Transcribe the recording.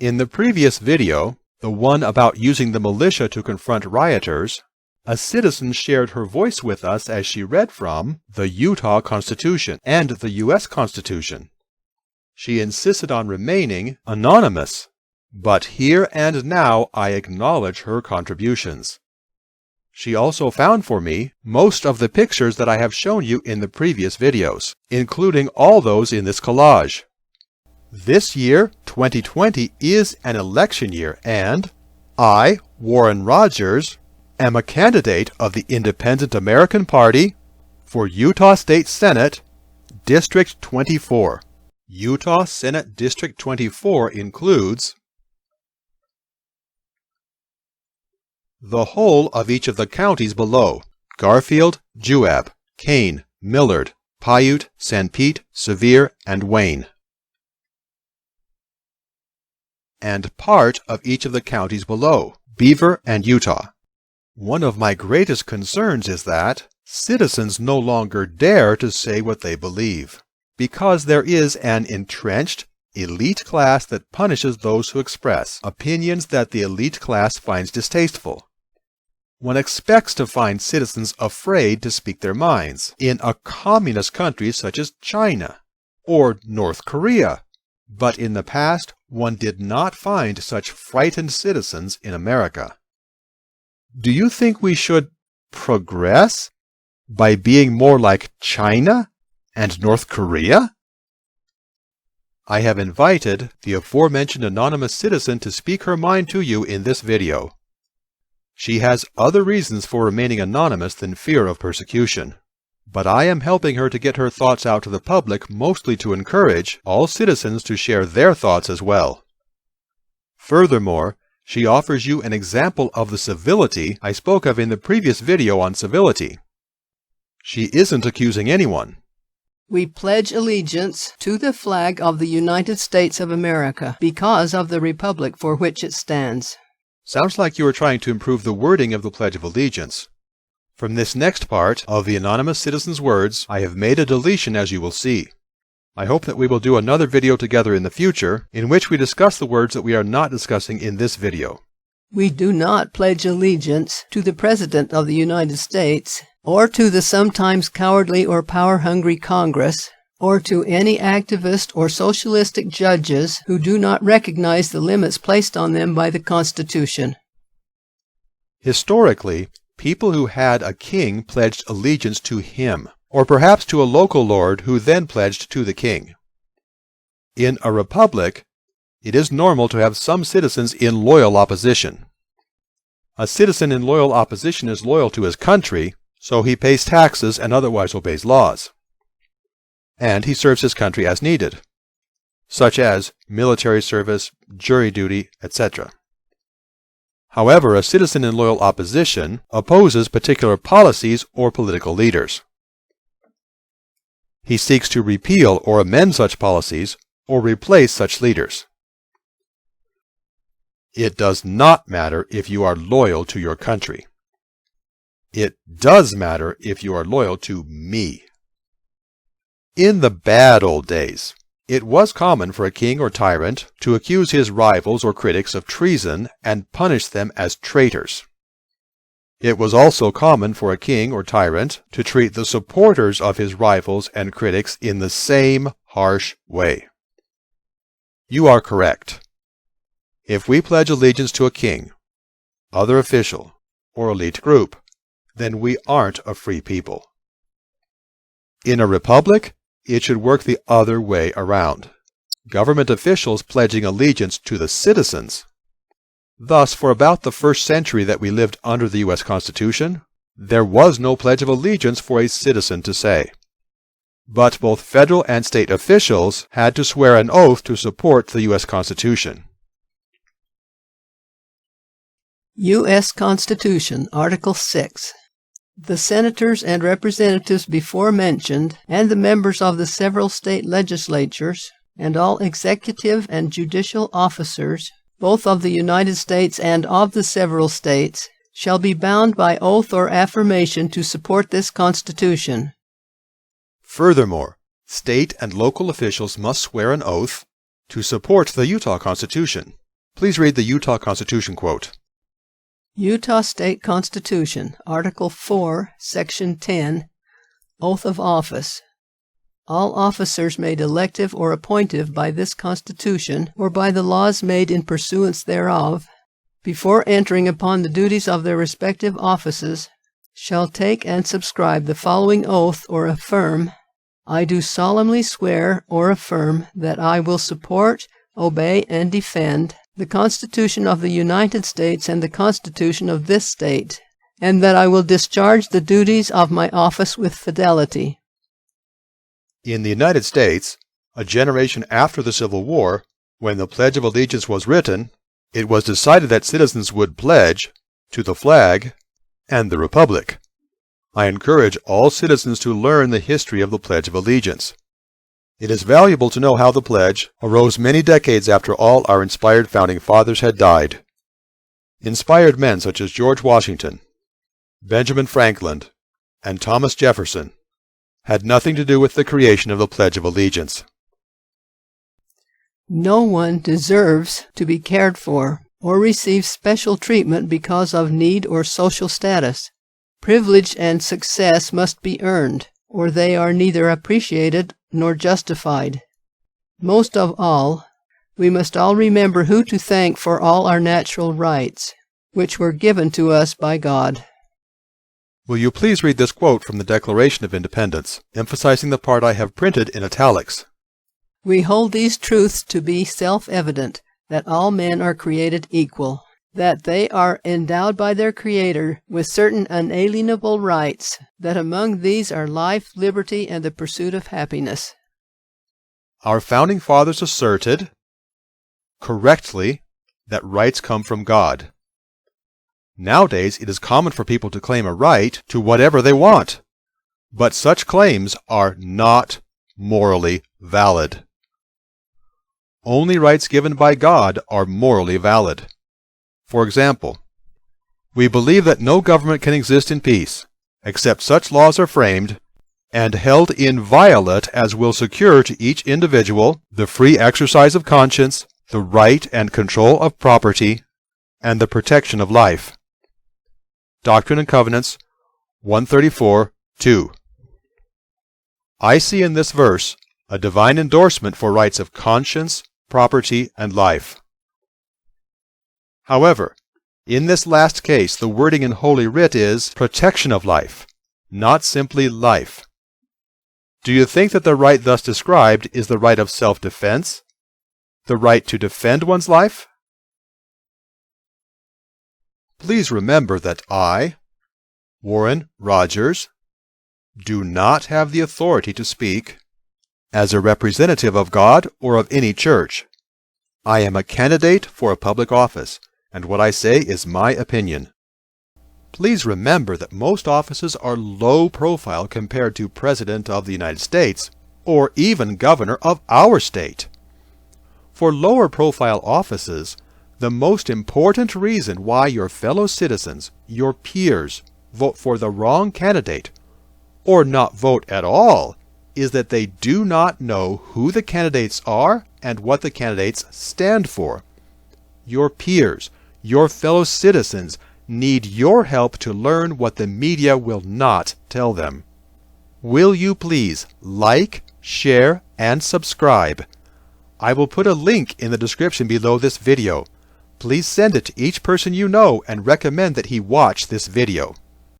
In the previous video, the one about using the militia to confront rioters, a citizen shared her voice with us as she read from the Utah Constitution and the U.S. Constitution. She insisted on remaining anonymous, but here and now I acknowledge her contributions. She also found for me most of the pictures that I have shown you in the previous videos, including all those in this collage. This year, 2020, is an election year, and I, Warren Rogers, am a candidate of the Independent American Party for Utah State Senate, District 24. Utah Senate District 24 includes the whole of each of the counties below: Garfield, Juab, Kane, Millard, Paiute, San Pete, Sevier, and Wayne. And part of each of the counties below: Beaver and Utah. One of my greatest concerns is that citizens no longer dare to say what they believe, because there is an entrenched, elite class that punishes those who express opinions that the elite class finds distasteful. One expects to find citizens afraid to speak their minds in a communist country such as China or North Korea, but in the past one did not find such frightened citizens in America. Do you think we should progress by being more like China and North Korea? I have invited the aforementioned anonymous citizen to speak her mind to you in this video. She has other reasons for remaining anonymous than fear of persecution, but I am helping her to get her thoughts out to the public, mostly to encourage all citizens to share their thoughts as well. Furthermore, she offers you an example of the civility I spoke of in the previous video on civility. She isn't accusing anyone. We pledge allegiance to the flag of the United States of America because of the republic for which it stands. Sounds like you are trying to improve the wording of the Pledge of Allegiance. From this next part of the anonymous citizen's words, I have made a deletion, as you will see. I hope that we will do another video together in the future in which we discuss the words that we are not discussing in this video. We do not pledge allegiance to the President of the United States, or to the sometimes cowardly or power-hungry Congress, or to any activist or socialistic judges who do not recognize the limits placed on them by the Constitution. Historically, people who had a king pledged allegiance to him, or perhaps to a local lord who then pledged to the king. In a republic, it is normal to have some citizens in loyal opposition. A citizen in loyal opposition is loyal to his country, so he pays taxes and otherwise obeys laws. And he serves his country as needed, such as military service, jury duty, etc. However, a citizen in loyal opposition opposes particular policies or political leaders. He seeks to repeal or amend such policies or replace such leaders. It does not matter if you are loyal to your country. It does matter if you are loyal to me. In the bad old days, it was common for a king or tyrant to accuse his rivals or critics of treason and punish them as traitors. It was also common for a king or tyrant to treat the supporters of his rivals and critics in the same harsh way. You are correct. If we pledge allegiance to a king, other official, or elite group, then we aren't a free people. In a republic, it should work the other way around. Government officials pledging allegiance to the citizens. Thus, for about the first century that we lived under the U.S. Constitution, there was no pledge of allegiance for a citizen to say. But both federal and state officials had to swear an oath to support the U.S. Constitution. U.S. Constitution, Article 6. The senators and representatives before mentioned, and the members of the several state legislatures, and all executive and judicial officers, both of the United States and of the several states, shall be bound by oath or affirmation to support this Constitution. Furthermore, state and local officials must swear an oath to support the Utah Constitution, Please read the Utah Constitution quote. Utah State Constitution, Article 4, Section 10, Oath of Office. All officers made elective or appointive by this Constitution or by the laws made in pursuance thereof, before entering upon the duties of their respective offices, shall take and subscribe the following oath or affirm, I do solemnly swear or affirm that I will support, obey, and defend the Constitution of the United States and the Constitution of this state, and that I will discharge the duties of my office with fidelity. In the United States, a generation after the Civil War, when the Pledge of Allegiance was written, it was decided that citizens would pledge to the flag and the Republic. I encourage all citizens to learn the history of the Pledge of Allegiance. It is valuable to know how the pledge arose many decades after all our inspired founding fathers had died. Inspired men such as George Washington, Benjamin Franklin, and Thomas Jefferson had nothing to do with the creation of the Pledge of Allegiance. No one deserves to be cared for or receive special treatment because of need or social status. Privilege and success must be earned, or they are neither appreciated nor justified. Most of all, we must all remember who to thank for all our natural rights, which were given to us by God. Will you please read this quote from the Declaration of Independence, emphasizing the part I have printed in italics? We hold these truths to be self-evident, that all men are created equal, that they are endowed by their Creator with certain unalienable rights, that among these are life, liberty, and the pursuit of happiness. Our founding fathers asserted, correctly, that rights come from God. Nowadays, it is common for people to claim a right to whatever they want, but such claims are not morally valid. Only rights given by God are morally valid. For example, we believe that no government can exist in peace, except such laws are framed and held inviolate as will secure to each individual the free exercise of conscience, the right and control of property, and the protection of life. Doctrine and Covenants 134:2. I see in this verse a divine endorsement for rights of conscience, property, and life. However, in this last case, the wording in Holy Writ is protection of life, not simply life. Do you think that the right thus described is the right of self-defense, the right to defend one's life? Please remember that I, Warren Rogers, do not have the authority to speak as a representative of God or of any church. I am a candidate for a public office, and what I say is my opinion. Please remember that most offices are low profile compared to President of the United States, or even Governor of our state. For lower profile offices, the most important reason why your fellow citizens, your peers, vote for the wrong candidate, or not vote at all, is that they do not know who the candidates are and what the candidates stand for. Your peers, your fellow citizens, need your help to learn what the media will not tell them. Will you please like, share, and subscribe? I will put a link in the description below this video. Please send it to each person you know and recommend that he watch this video.